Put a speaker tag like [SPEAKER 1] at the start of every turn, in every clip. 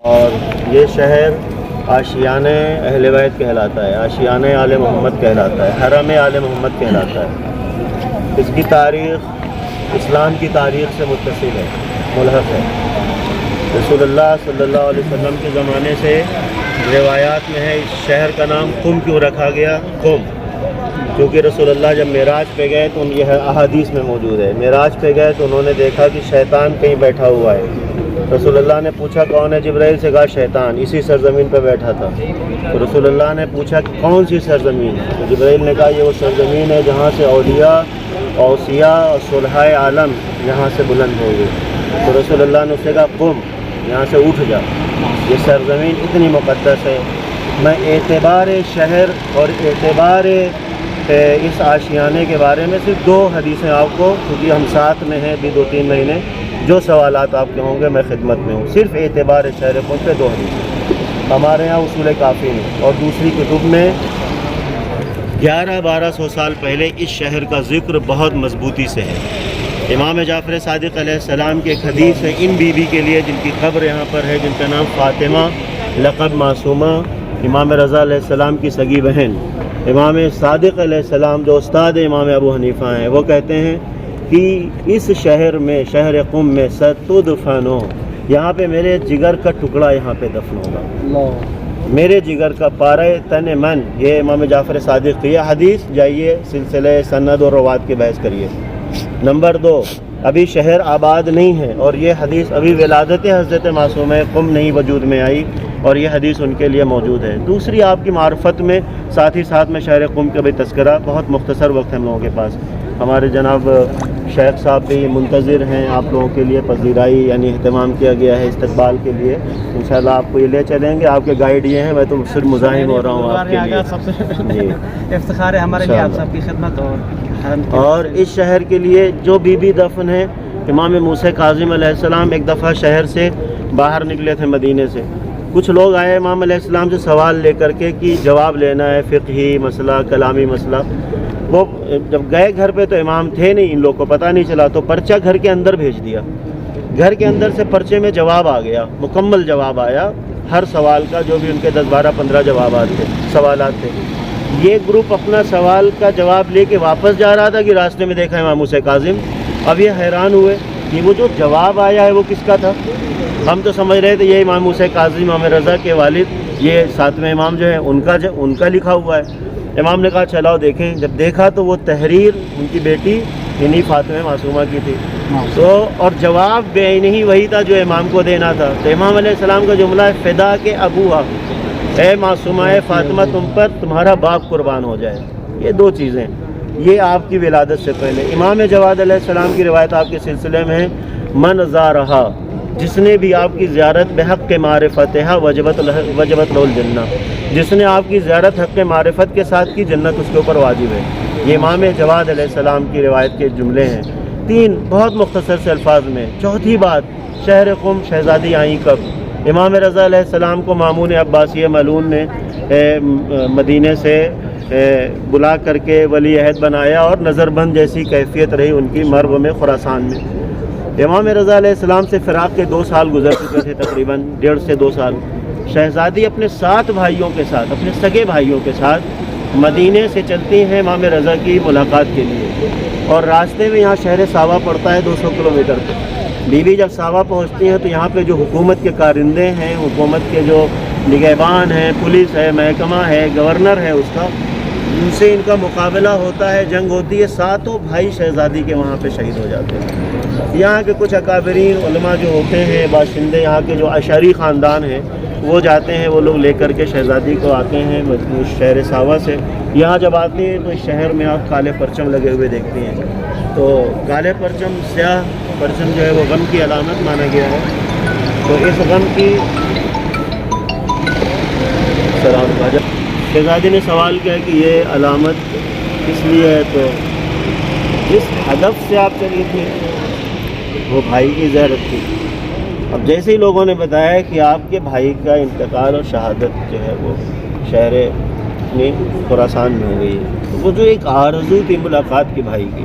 [SPEAKER 1] اور یہ شہر آشیانِ اہل بیت کہلاتا ہے، آشیانِ آل محمد کہلاتا ہے، حرم آل محمد کہلاتا ہے۔ اس کی تاریخ اسلام کی تاریخ سے متصل ہے، ملحق ہے۔ رسول اللہ صلی اللہ علیہ وسلم کے زمانے سے روایات میں ہے اس شہر کا نام قم کیوں رکھا گیا؟ قم، کیونکہ رسول اللہ جب معراج پہ گئے تو یہ احادیث میں موجود ہے، معراج پہ گئے تو انہوں نے دیکھا کہ شیطان کہیں بیٹھا ہوا ہے۔ رسول اللہ نے پوچھا کون ہے؟ جبرائیل سے کہا شیطان اسی سرزمین پہ بیٹھا تھا۔ تو رسول اللہ نے پوچھا کہ کون سی سرزمین؟ تو جبرائیل نے کہا یہ وہ سرزمین ہے جہاں سے اولیاء، اوصیاء اور صلحائے عالم یہاں سے بلند ہو گئے۔ تو رسول اللہ نے اسے کہا قم، یہاں سے اٹھ جا، یہ سرزمین اتنی مقدس ہے۔ میں اعتبار شہر اور اعتبار اس آشیانے کے بارے میں صرف 2 حدیثیں آپ کو، کیونکہ ہم ساتھ میں ہیں ابھی 2-3 مہینے، جو سوالات آپ کے ہوں گے میں خدمت میں ہوں، صرف اعتبار شہر قم پہ 2 حدیثیں ہمارے یہاں اصول کافی میں، اور دوسری کتب میں 1100-1200 سال پہلے اس شہر کا ذکر بہت مضبوطی سے ہے۔ امام جعفر صادق علیہ السلام کی ایک حدیث ہے ان بیوی کے لیے جن کی قبر یہاں پر ہے، جن کا نام فاطمہ لقب معصومہ، امام رضا علیہ السلام کی سگی بہن۔ امام صادق علیہ السلام جو استاد امام ابو حنیفہ ہیں، وہ کہتے ہیں کہ اس شہر میں، شہر قم میں ستدفنو، یہاں پہ میرے جگر کا ٹکڑا یہاں پہ دفن ہوگا، میرے جگر کا پارے تن من۔ یہ امام جعفر صادق کی حدیث، جائیے سلسلہ سند اور روات کی بحث کریے۔ نمبر 2، ابھی شہر آباد نہیں ہے، اور یہ حدیث ابھی ولادت حضرت معصومہ قم نہیں وجود میں آئی، اور یہ حدیث ان کے لیے موجود ہے۔ دوسری آپ کی معرفت میں ساتھ ہی ساتھ میں شہر قم کا بھی تذکرہ، بہت مختصر وقت ہم لوگوں کے پاس، ہمارے جناب شیخ صاحب بھی منتظر ہیں آپ لوگوں کے لیے، پذیرائی یعنی اہتمام کیا گیا ہے استقبال کے لیے، انشاءاللہ آپ کو یہ لے چلیں گے۔ آپ کے گائیڈ یہ ہیں، میں تو صرف مزاحم ہو رہا ہوں آپ کے لیے۔
[SPEAKER 2] سب سے افتخار ہے ہمارے لیے آپ سب کی خدمت
[SPEAKER 1] اور اس شہر کے لیے جو بی بی دفن ہے، امام موسیٰ کاظم علیہ السلام ایک دفعہ شہر سے باہر نکلے تھے مدینے سے، کچھ لوگ آئے امام علیہ السلام سے سوال لے کر کے کہ جواب لینا ہے، فقہی مسئلہ، کلامی مسئلہ۔ وہ جب گئے گھر پہ تو امام تھے نہیں، ان لوگوں کو پتہ نہیں چلا، تو پرچہ گھر کے اندر بھیج دیا۔ گھر کے اندر سے پرچے میں جواب آ گیا، مکمل جواب آیا ہر سوال کا، جو بھی ان کے 10-12-15 جوابات تھے، سوالات تھے۔ یہ گروپ اپنا سوال کا جواب لے کے واپس جا رہا تھا کہ راستے میں دیکھا امام موسیٰ کاظم۔ اب یہ حیران ہوئے کہ وہ جو جواب آیا ہے وہ کس کا تھا؟ ہم تو سمجھ رہے تھے یہ امام موسیٰ کاظم، امام رضا کے والد، یہ 7ویں امام جو ہے ان کا لکھا ہوا ہے۔ امام نے کہا چلاؤ دیکھیں۔ جب دیکھا تو وہ تحریر ان کی بیٹی یعنی فاطمہ معصومہ کی تھی، تو اور جواب بے نہیں وہی تھا جو امام کو دینا تھا۔ تو امام علیہ السلام کا جملہ ہے فدا کے ابوہا، اے معصومہ اے فاطمہ تم پر تمہارا باپ قربان ہو جائے۔ یہ 2 چیزیں یہ آپ کی ولادت سے پہلے۔ امام جواد علیہ السلام کی روایت آپ کے سلسلے میں ہے، من زارہا، جس نے بھی آپ کی زیارت بحق معرفتہا وجبت لہ الجنہ، جس نے آپ کی زیارت حق معرفت کے ساتھ کی، جنت اس کے اوپر واجب ہے۔ یہ امام جواد علیہ السلام کی روایت کے جملے ہیں۔ 3 بہت مختصر سے الفاظ میں۔ چوتھی بات، شہر قم شہزادی آئیں کب؟ امام رضا علیہ السلام کو مامون عباسی ملعون نے مدینے سے بلا کر کے ولی عہد بنایا، اور نظر بند جیسی کیفیت رہی ان کی مرو میں، خراسان میں۔ امام رضا علیہ السلام سے فراق کے 2 سال گزر چکے تھے، تقریباً 1.5 سے 2 سال۔ شہزادی اپنے 7 بھائیوں کے ساتھ، اپنے سگے بھائیوں کے ساتھ مدینے سے چلتی ہیں امام رضا کی ملاقات کے لیے، اور راستے میں یہاں شہر ساوا پڑتا ہے 200 کلومیٹر پہ۔ بیوی جب ساوا پہنچتی ہیں تو یہاں پہ جو حکومت کے کارندے ہیں، حکومت کے جو نگہبان ہیں، پولیس ہے، محکمہ ہے، گورنر ہے اس کا، ان سے ان کا مقابلہ ہوتا ہے، جنگ ہوتی ہے۔ 7 بھائی شہزادی کے وہاں پہ شہید ہو جاتے ہیں۔ یہاں کے کچھ اکابرین علماء جو ہوتے ہیں، باشندے یہاں کے جو اشعری خاندان ہیں، وہ جاتے ہیں، وہ لوگ لے کر کے شہزادی کو آتے ہیں شہر ساوا سے۔ یہاں جب آتے ہیں تو اس شہر میں آپ کالے پرچم لگے ہوئے دیکھتے ہیں، تو کالے پرچم، سیاہ پرچم جو ہے وہ غم کی علامت مانا گیا ہے۔ تو اس غم کی سلام خواجہ شہزادی نے سوال کیا کہ یہ علامت کس لیے ہے؟ تو جس ہدف سے آپ چلی تھی وہ بھائی کی زیارت تھی۔ اب جیسے ہی لوگوں نے بتایا کہ آپ کے بھائی کا انتقال اور شہادت جو ہے وہ شہر میں خراسان میں ہو گئی ہے، تو وہ جو ایک آرزو تھی ملاقات کی بھائی کی،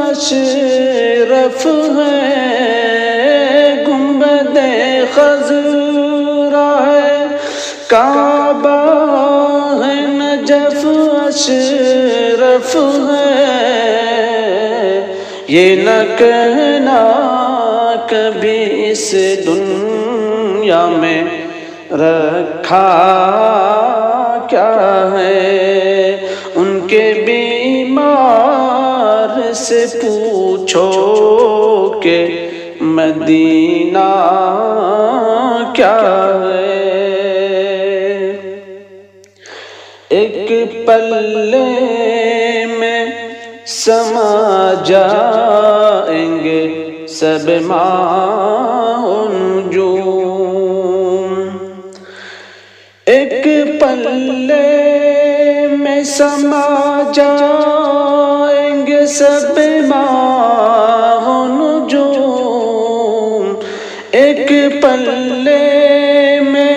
[SPEAKER 3] اشرف ہے، گنبد خضرا ہے، کعبہ ہے نجف اشرف ہے، یہ نہ کہنا کبھی اس دنیا میں رکھا کیا ہے، ان کے بیمار سے پوچھو کہ مدینہ کیا ہے، ایک پلے میں سما جائیں گے سب ماہ و نجوم، ایک پلے میں سما جائیں گے سب ماہ و نجوم، ایک پلے میں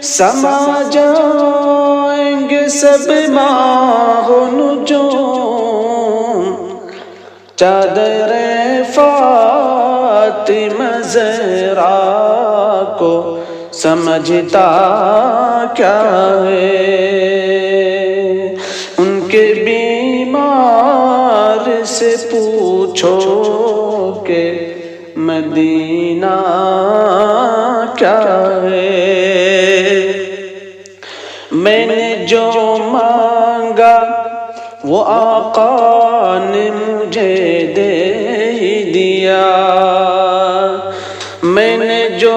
[SPEAKER 3] سما جائیں گے سب ماہ و نجوم، چادر فاطمہ زہرا کو سمجھتا کیا ہے، ان کے بیمار سے پوچھو کہ مدینہ کیا ہے، میں نے جو مانگا وہ آقا نے مجھے دے ہی دیا، میں نے جو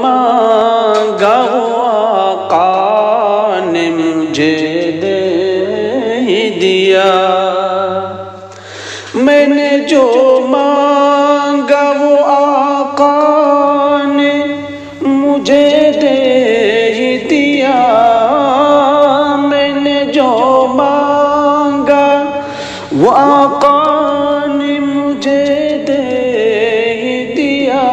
[SPEAKER 3] مانگا وہ آقا نے مجھے دے ہی دیا، میں نے جو مانگا وہ آقا نے مجھے دے ہی دیا، میں نے جو مانگا وہ آقا نے مجھے دے ہی دیا،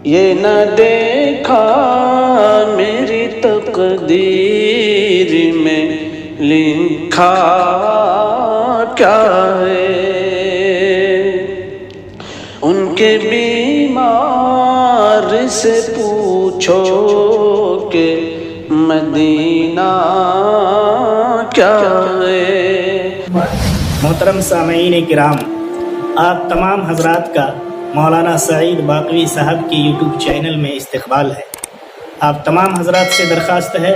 [SPEAKER 3] یہ نہ دیکھا میری تقدیر میں لکھا کیا ہے، ان کے بیمار سے پوچھو کہ مدینہ کیا ہے۔
[SPEAKER 4] محترم سامعین کرام، آپ تمام حضرات کا مولانا سعید باقوی صاحب کی یوٹیوب چینل میں استقبال ہے۔ آپ تمام حضرات سے درخواست ہے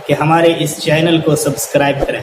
[SPEAKER 4] کہ ہمارے اس چینل کو سبسکرائب کریں۔